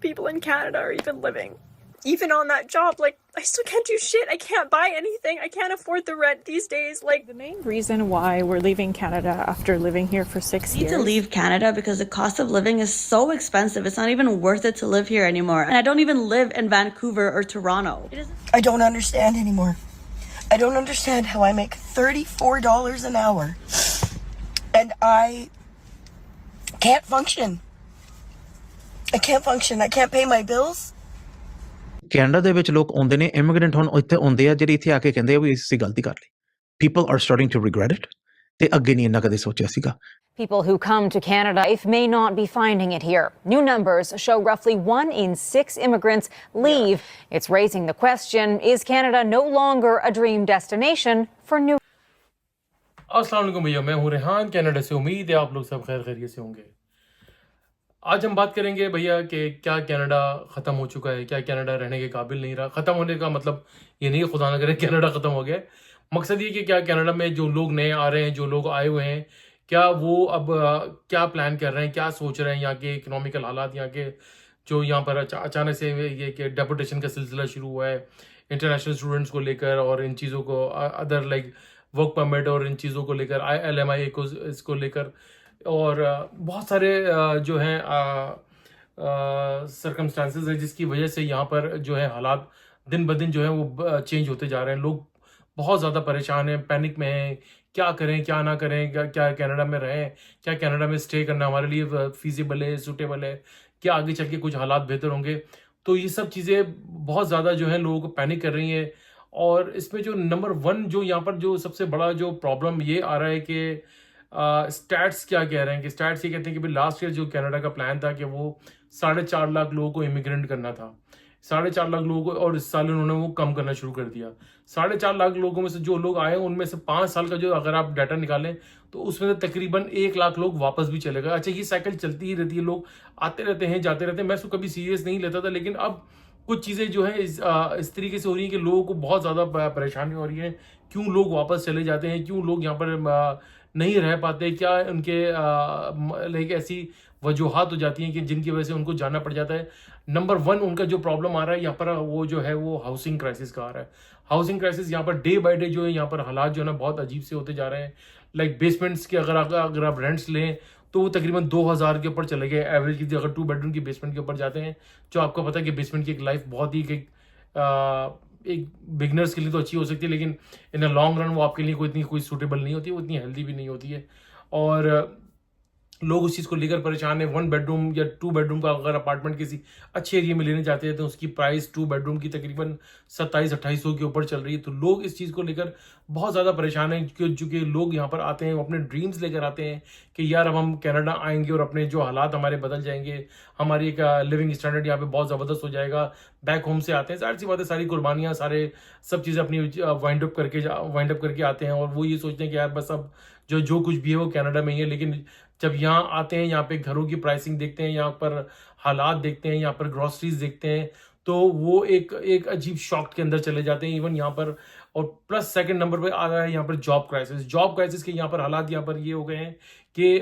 people in Canada are even living. Even on that job, like, I still can't do shit. I can't buy anything. I can't afford the rent these days. Like, the main reason why we're leaving Canada after living here for 6 I need years. to leave Canada because the cost of living is so expensive. It's not even worth it to live here anymore. And I don't even live in Vancouver or Toronto. I don't understand anymore. I don't understand how I make $34 an hour and I can't function. I can't function. I can't pay my bills. Canada ਦੇ ਵਿੱਚ ਲੋਕ ਆਉਂਦੇ ਨੇ immigrant ਹੁਣ ਇੱਥੇ ਆਉਂਦੇ ਆ ਜਿਹੜੇ ਇੱਥੇ ਆ ਕੇ ਕਹਿੰਦੇ ਆ ਵੀ ਅਸੀਂ ਗਲਤੀ ਕਰ ਲਈ people are starting to regret it ਤੇ ਅੱਗੇ ਨਹੀਂ ਇੰਨਾ ਕਦੇ ਸੋਚਿਆ ਸੀਗਾ People who come to Canada may not be finding it here. New numbers show roughly 1 in 6 immigrants leave. It's raising the question, is Canada no longer a dream destination for new? अस्सलाम वालेकुम भैया, मैं हूँ Rehan Canada से। उम्मीद है आप लोग सब खैर खैरियत से होंगे। आज हम बात करेंगे भैया कि क्या कनाडा ख़त्म हो चुका है, क्या कनाडा रहने के काबिल नहीं रहा। ख़त्म होने का मतलब ये नहीं, खुदा न करे कनाडा ख़त्म हो गया। मकसद ये कि क्या कनाडा में जो लोग नए आ रहे हैं, जो लोग आए हुए हैं, क्या वो अब क्या प्लान कर रहे हैं, क्या सोच रहे हैं। यहाँ के इकोनॉमिकल हालात, यहाँ के जो यहाँ पर अचानक से ये कि डेपुटेशन का सिलसिला शुरू हुआ है इंटरनेशनल स्टूडेंट्स को लेकर, और इन चीज़ों को अदर लाइक वर्क परमिट और इन चीज़ों को लेकर, LMI को इसको लेकर, और बहुत सारे जो हैं सर्कमस्टांसेस है जिसकी वजह से यहाँ पर जो है हालात दिन ब दिन जो है वो चेंज होते जा रहे हैं। लोग बहुत ज़्यादा परेशान हैं, पैनिक में हैं, क्या करें क्या ना करें, क्या कनाडा में रहें, क्या कनाडा में स्टे करना हमारे लिए फीजिबल है, सूटेबल है, क्या आगे चल के कुछ हालात बेहतर होंगे। तो ये सब चीज़ें बहुत ज़्यादा जो है लोगों को पैनिक कर रही हैं। और इसमें जो नंबर 1 जो यहाँ पर जो सबसे बड़ा जो प्रॉब्लम ये आ रहा है कि स्टैट्स क्या कह रहे हैं कि स्टैट्स ये कहते हैं कि भाई लास्ट ईयर जो कनाडा का प्लान था कि वो 4.5 लाख लोगों को इमिग्रेंट करना था, 4.5 लाख लोगों को, और इस साल उन्होंने वो कम करना शुरू कर दिया। 4.5 लाख लोगों में से जो लोग आए उनमें से 5 साल का जो अगर आप डाटा निकालें तो उसमें से तकरीबन 1 लाख लोग वापस भी चले गए। अच्छा, ये साइकिल चलती ही रहती है, लोग आते रहते हैं जाते रहते हैं। मैं इसको कभी सीरियस नहीं लेता था, लेकिन अब कुछ चीज़ें जो है इस तरीके से हो रही हैं कि लोगों को बहुत ज़्यादा परेशानी हो रही है। क्यों लोग वापस चले जाते हैं, क्यों लोग यहाँ पर नहीं रह पाते, क्या उनके लाइक ऐसी वजूहात हो जाती हैं कि जिनकी वजह से उनको जाना पड़ जाता है। नंबर 1 उनका जो प्रॉब्लम आ रहा है यहाँ पर वो जो है वो हाउसिंग क्राइसिस का आ रहा है। हाउसिंग क्राइसिस यहाँ पर डे बाय डे जो है यहाँ पर हालात जो है ना बहुत अजीब से होते जा रहे हैं। लाइक बेसमेंट्स के अगर आप रेंट्स लें तो वो तकरीबन 2000 के ऊपर चले गए एवरेज की। अगर 2 बेडरूम की बेसमेंट के ऊपर जाते हैं, जो आपको पता है कि बेसमेंट की एक लाइफ बहुत ही एक बिगनर्स के लिए तो अच्छी हो सकती है, लेकिन इन अ लॉन्ग रन वो आपके लिए कोई सूटेबल नहीं होती है, वो इतनी हेल्दी भी नहीं होती है। और लोग उस चीज़ को लेकर परेशान है। 1 बेडरूम या 2 बेडरूम का अगर अपार्टमेंट किसी अच्छे एरिया में लेने जाते हैं तो उसकी प्राइस 2 बेडरूम की तकरीबन 2700-2800 के ऊपर चल रही है। तो लोग इस चीज़ को लेकर बहुत ज़्यादा परेशान हैं, क्योंकि लोग यहाँ पर आते हैं, वो अपने ड्रीम्स लेकर आते हैं कि यार अब हम कनाडा आएंगे और अपने जो हालात हमारे बदल जाएंगे, हमारी एक लिविंग स्टैंडर्ड यहाँ पे बहुत ज़बरदस्त हो जाएगा। बैक होम से आते हैं, जाहिर सी बात है, सारी कुर्बानियाँ, सारे सब चीज़ें अपनी वाइंड अप करके आते हैं, और वो ये सोचते हैं कि यार बस अब जो कुछ भी है वो कनाडा में ही है। लेकिन जब यहाँ आते हैं, यहाँ पे घरों की प्राइसिंग देखते हैं, यहाँ पर हालात देखते हैं, यहाँ पर ग्रॉसरीज देखते हैं, तो वो एक अजीब शॉक के अंदर चले जाते हैं इवन यहाँ पर। और प्लस सेकंड नंबर पे आ रहा है यहाँ पर जॉब क्राइसिस के यहाँ पर हालात यहाँ पर ये हो गए हैं कि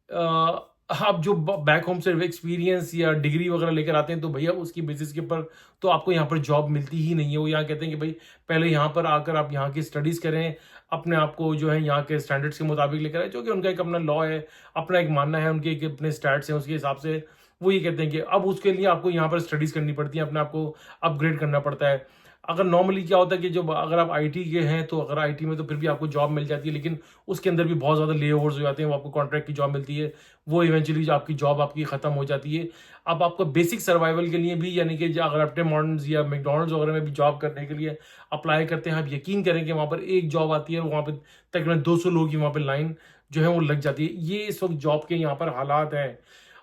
आप जो बैक होम से एक्सपीरियंस या डिग्री वगैरह लेकर आते हैं तो भैया उसकी बेसिस के ऊपर तो आपको यहाँ पर जॉब मिलती ही नहीं है। वो यहाँ कहते हैं कि भाई पहले यहाँ पर आकर आप यहाँ की स्टडीज़ करें, अपने आप को जो है यहाँ के स्टैंडर्ड्स के मुताबिक लेकर आए, जो कि उनका एक अपना लॉ है, अपना एक मानना है, उनके एक अपने स्टैट्स हैं, उसके हिसाब से वो ये कहते हैं कि अब उसके लिए आपको यहाँ पर स्टडीज़ करनी पड़ती है, अपने आप को अपग्रेड करना पड़ता है। अगर नॉर्मली क्या होता है कि जब अगर आप आईटी के हैं तो अगर आईटी में तो फिर भी आपको जॉब मिल जाती है, लेकिन उसके अंदर भी बहुत ज़्यादा ले ओवर्स हो जाते हैं, वो आपको कॉन्ट्रैक्ट की जॉब मिलती है, वो इवेंचुअली आपकी जॉब आपकी ख़त्म हो जाती है। अब आपको बेसिक सर्वाइवल के लिए भी, यानी कि अगर आप टिम हॉर्टन्स या मैकडॉनल्ड्स वगैरह में भी जॉब करने के लिए अप्लाई करते हैं, आप यकीन करें कि वहाँ पर एक जॉब आती है, वहाँ पर तकरीबन 200 लोगों की वहाँ पर लाइन जो है वो लग जाती है। ये इस वक्त जॉब के यहाँ पर हालात हैं।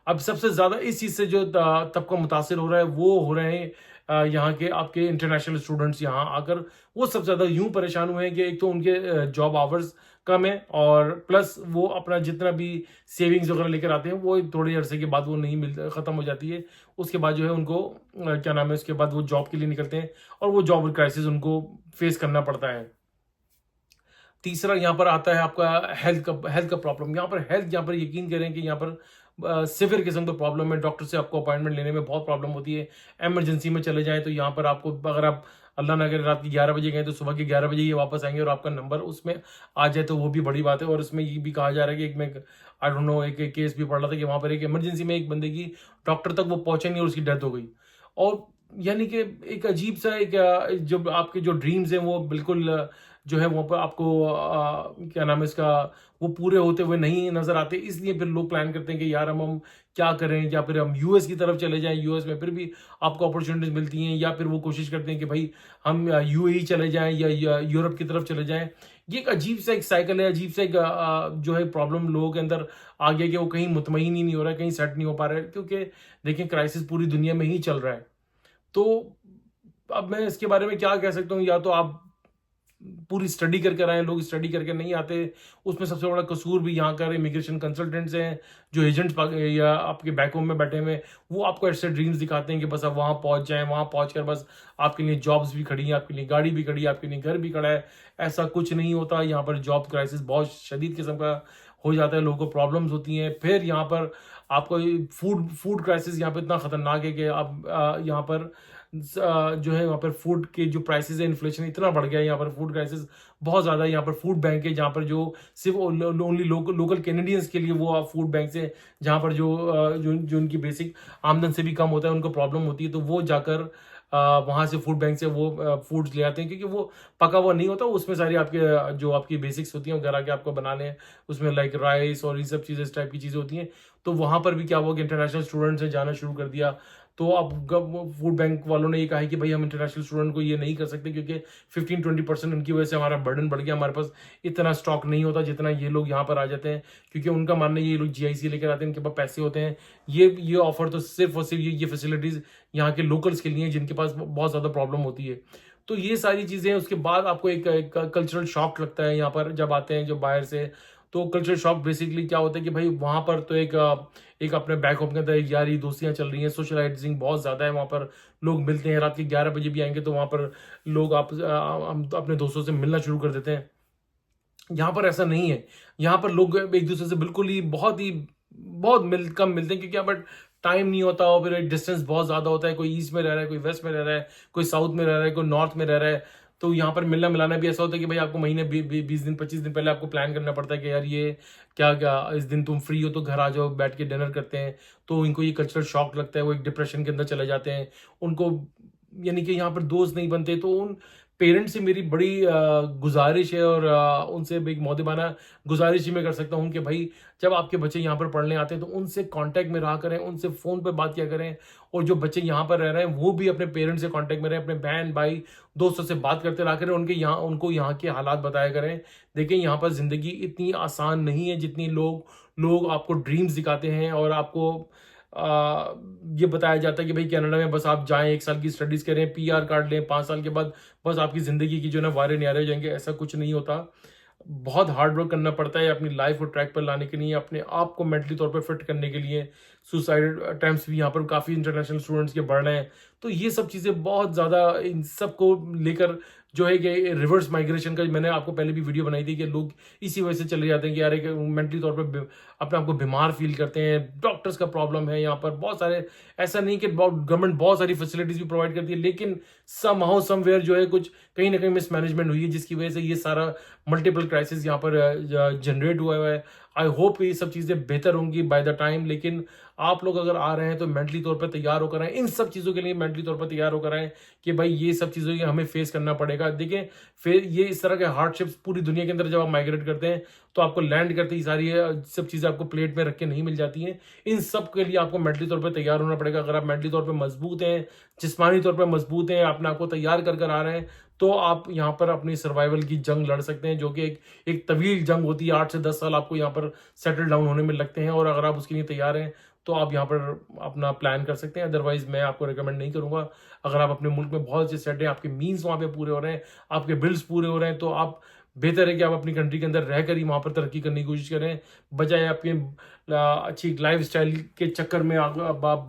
अब सबसे ज़्यादा इस चीज़ से जो तबका मुतासिर हो रहा है वो हो रहे हैं यहाँ के आपके इंटरनेशनल स्टूडेंट्स। यहाँ आकर वो सबसे ज़्यादा यूँ परेशान हुए हैं कि एक तो उनके जॉब आवर्स कम है, और प्लस वो अपना जितना भी सेविंग्स वगैरह लेकर आते हैं वो थोड़े अरसे के बाद वो नहीं ख़त्म हो जाती है। उसके बाद जो है उनको क्या नाम है, उसके बाद वो जॉब के लिए निकलते हैं और वो जॉब क्राइसिस उनको फेस करना पड़ता है। तीसरा यहाँ पर आता है आपका हेल्थ का प्रॉब्लम। यहाँ पर यकीन करें कि यहाँ पर सिवियर किस्म का प्रॉब्लम है, डॉक्टर से आपको अपॉइंटमेंट लेने में बहुत प्रॉब्लम होती है, इमरजेंसी में चले जाएँ तो यहाँ पर आपको, अगर आप अल्लाह ना करे रात के 11 बजे गए तो सुबह के 11 बजे ये वापस आएँगे और आपका नंबर उसमें आ जाए तो वो भी बड़ी बात है। और इसमें ये भी कहा जा रहा है कि एक मैं आई डोंट नो एक केस भी पढ़ रहा था कि वहाँ पर एक इमरजेंसी में एक बंदे की डॉक्टर तक वो पहुँचे नहीं और उसकी डेथ हो गई। और यानी कि एक अजीब सा एक जब आपके जो ड्रीम्स हैं वो बिल्कुल जो है वहाँ पर आपको क्या नाम है इसका, वो पूरे होते हुए नहीं नजर आते, इसलिए फिर लोग प्लान करते हैं कि यार हम क्या करें, या फिर हम यूएस की तरफ चले जाएं, यूएस में फिर भी आपको अपॉर्चुनिटीज मिलती हैं, या फिर वो कोशिश करते हैं कि भाई हम यूएई चले जाएं या यूरोप की तरफ चले जाएं। ये एक अजीब सा एक साइकिल है, अजीब सा एक जो है प्रॉब्लम लोगों के अंदर आ गया कि वो कहीं मुतमईन ही नहीं हो रहा है, कहीं सेट नहीं हो पा रहा है, क्योंकि देखिए क्राइसिस पूरी दुनिया में ही चल रहा है। तो अब मैं इसके बारे में क्या कह सकता हूँ, या तो आप पूरी स्टडी करके आए, लोग स्टडी करके नहीं आते, उसमें सबसे बड़ा कसूर भी यहाँ का इमिग्रेशन कंसल्टेंट्स हैं, जो एजेंट्स या आपके बैक होम में बैठे हुए, वो आपको ऐसे ड्रीम्स दिखाते हैं कि बस आप वहाँ पहुँच जाएं, वहाँ पहुँच कर बस आपके लिए जॉब्स भी खड़ी हैं, आपके लिए गाड़ी भी खड़ी है, आपके लिए घर भी खड़ा है। ऐसा कुछ नहीं होता। यहाँ पर जॉब क्राइसिस बहुत शदीद किस्म का हो जाता है, लोगों को प्रॉब्लम्स होती हैं। फिर यहाँ पर आपको फूड क्राइसिस यहाँ पर इतना खतरनाक है कि आप यहाँ पर जो है वहाँ पर फूड के जो प्राइसेस है, इन्फ्लेशन इतना बढ़ गया है, यहाँ पर फूड क्राइसिस बहुत ज़्यादा है। यहाँ पर फूड बैंक है जहाँ पर जो सिर्फ ओनली लोकल कैनेडियंस के लिए वो फूड बैंक से, जहाँ पर जो उनकी बेसिक आमदन से भी कम होता है, उनको प्रॉब्लम होती है, तो वो जाकर वहाँ से फूड बैंक से वो फूड्स ले आते हैं, क्योंकि वो पका हुआ नहीं होता, उसमें सारी आपके जो आपकी बेसिक्स होती हैं वो घर आके आपको बनाने हैं, उसमें लाइक राइस और ये सब चीज़ें, इस टाइप की चीज़ें होती हैं। तो वहाँ पर भी क्या हुआ कि इंटरनेशनल स्टूडेंट्स ने जाना शुरू कर दिया। तो अब फूड बैंक वालों ने ये कहा है कि भाई हम इंटरनेशनल स्टूडेंट को ये नहीं कर सकते, क्योंकि 15-20% उनकी वजह से हमारा बर्डन बढ़ गया, हमारे पास इतना स्टॉक नहीं होता जितना ये लोग यहाँ पर आ जाते हैं, क्योंकि उनका मानना है ये लोग जीआईसी लेकर आते हैं, इनके पास पैसे होते हैं। ये ऑफर तो सिर्फ और सिर्फ ये फैसिलिटीज़ यहाँ के लोकल्स के लिए, जिनके पास बहुत ज़्यादा प्रॉब्लम होती है। तो ये सारी चीज़ें, उसके बाद आपको एक कल्चरल शॉक लगता है यहाँ पर जब आते हैं जो बाहर से। तो कल्चरल शॉक बेसिकली क्या होता है कि भाई वहाँ पर तो एक अपने बैक होम के अंदर एक यारी दोस्तियाँ चल रही हैं, सोशलाइजिंग बहुत ज़्यादा है, वहाँ पर लोग मिलते हैं, रात के 11 बजे भी आएंगे तो वहाँ पर लोग अपने दोस्तों से मिलना शुरू कर देते हैं। यहाँ पर ऐसा नहीं है। यहाँ पर लोग एक दूसरे से बिल्कुल ही बहुत कम मिलते हैं, क्योंकि यहाँ पर टाइम नहीं होता, और फिर डिस्टेंस बहुत ज़्यादा होता है। कोई ईस्ट में रह रहा है, कोई वेस्ट में रह रहा है, कोई साउथ में रह रहा है, कोई नॉर्थ में रह रहा है। तो यहाँ पर मिलना मिलाना भी ऐसा होता है कि भाई आपको महीने 20 दिन 25 दिन पहले आपको प्लान करना पड़ता है कि यार ये क्या इस दिन तुम फ्री हो तो घर आ जाओ, बैठ के डिनर करते हैं। तो इनको ये कल्चरल शॉक लगता है, वो एक डिप्रेशन के अंदर चले जाते हैं। उनको यानी कि यहाँ पर दोस्त नहीं बनते। तो उन पेरेंट्स से मेरी बड़ी गुजारिश है, और उनसे एक मौदेबाना गुजारिश ही मैं कर सकता हूँ कि भाई जब आपके बच्चे यहाँ पर पढ़ने आते हैं तो उनसे कांटेक्ट में रहा करें, उनसे फ़ोन पर बात किया करें। और जो बच्चे यहाँ पर रह रहे हैं वो भी अपने पेरेंट्स से कांटेक्ट में रहें, अपने बहन भाई दोस्तों से बात करते रहा करें, उनको यहाँ के हालात बताया करें। देखिए यहाँ पर ज़िंदगी इतनी आसान नहीं है जितनी लोग आपको ड्रीम्स दिखाते हैं, और आपको ये बताया जाता है कि भाई कनाडा में बस आप जाएं, 1 साल की स्टडीज़ करें, पीआर कार्ड लें, 5 साल के बाद बस आपकी ज़िंदगी की जो है ना वारे न्यारे हो जाएंगे। ऐसा कुछ नहीं होता। बहुत हार्ड वर्क करना पड़ता है अपनी लाइफ को ट्रैक पर लाने के लिए, अपने आप को मेंटली तौर पर फिट करने के लिए। सुसाइड अटेम्प्ट्स भी यहाँ पर काफ़ी इंटरनेशनल स्टूडेंट्स के बढ़ रहे हैं। तो ये सब चीज़ें बहुत ज़्यादा, इन सब को लेकर जो है कि रिवर्स माइग्रेशन का मैंने आपको पहले भी वीडियो बनाई थी कि लोग इसी वजह से चले जाते हैं कि यार एक मेंटली तौर पर अपने आप को बीमार फील करते हैं। डॉक्टर्स का प्रॉब्लम है यहाँ पर बहुत सारे। ऐसा नहीं कि गवर्नमेंट बहुत सारी फैसिलिटीज़ भी प्रोवाइड करती है, लेकिन समहाउ समवेयर जो है कुछ कहीं ना कहीं मिसमैनेजमेंट हुई है, जिसकी वजह से ये सारा मल्टीपल क्राइसिस यहाँ पर जनरेट हुआ है। आई होप ये सब चीज़ें बेहतर होंगी बाय द टाइम, लेकिन आप लोग अगर आ रहे हैं तो मेंटली तौर पर तैयार होकर आए। इन सब चीज़ों के लिए मेंटली तौर पर तैयार होकर आए कि भाई ये सब चीज़ों की हमें फेस करना पड़ेगा। देखिए फिर ये इस तरह के हार्डशिप्स पूरी दुनिया के अंदर जब आप माइग्रेट करते हैं तो आपको लैंड करते ही सारी सब चीज़ें आपको प्लेट में रख के नहीं मिल जाती हैं। इन सब के लिए आपको मेंटली तौर पर तैयार होना पड़ेगा। अगर आप मेंटली तौर पर मजबूत हैं, जिस्मानी तौर पर मजबूत हैं, अपने आप को तैयार कर आ रहे हैं, तो आप यहाँ पर अपनी सर्वाइवल की जंग लड़ सकते हैं, जो कि एक तवील जंग होती है। 8 से 10 साल आपको यहाँ पर सेटल डाउन होने में लगते हैं, और अगर आप उसके लिए तैयार हैं तो आप यहाँ पर अपना प्लान कर सकते हैं। अदरवाइज मैं आपको रिकमेंड नहीं करूँगा। अगर आप अपने मुल्क में बहुत अच्छे सेट हैं, आपके मीन्स वहाँ पे पूरे हो रहे हैं, आपके बिल्स पूरे हो रहे हैं, तो आप बेहतर है कि आप अपनी कंट्री के अंदर रहकर ही वहाँ पर तरक्की करने की कोशिश करें, बजाय आपके अच्छी लाइफ स्टाइल के चक्कर में आप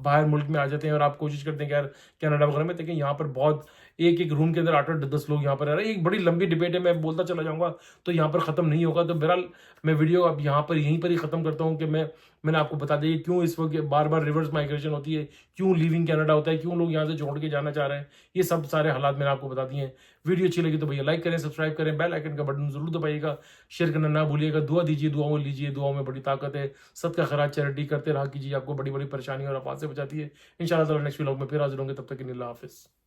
बाहर मुल्क में आ जाते हैं और आप कोशिश करते हैं कि यार कनाडा वगैरह में, लेकिन यहाँ पर बहुत एक रूम के अंदर 8-10 लोग यहाँ पर रह रहे हैं। एक बड़ी लंबी डिबेट है, मैं बोलता चला जाऊंगा तो यहाँ पर ख़त्म नहीं होगा। तो बहरहाल मैं वीडियो अब यहाँ पर यहीं पर ही ख़त्म करता हूँ कि मैंने आपको बता दिया क्यों इस वक्त बार बार रिवर्स माइग्रेशन होती है, क्यों लिविंग कनाडा होता है, क्यों लोग यहाँ से छोड़ के जाना चाह रहे हैं। ये सब सारे हालात मैंने आपको बता दिए हैं। वीडियो अच्छी लगी तो भैया लाइक करें, सब्सक्राइब करें, बेल आइकन का बटन जरूर दबाइएगा, शेयर करना ना भूलिएगा। दुआ दीजिए, दुआओं में लीजिए, दुआओं में बड़ी ताकत है। सदका खैरात चैरिटी करते रहा कीजिए, आपको बड़ी बड़ी परेशानी और आफत से बचाती है। इंशाल्लाह ताला नेक्स्ट व्लॉग में फिर हाजिर होंगे, तब तक के लिए अल्लाह हाफिज़।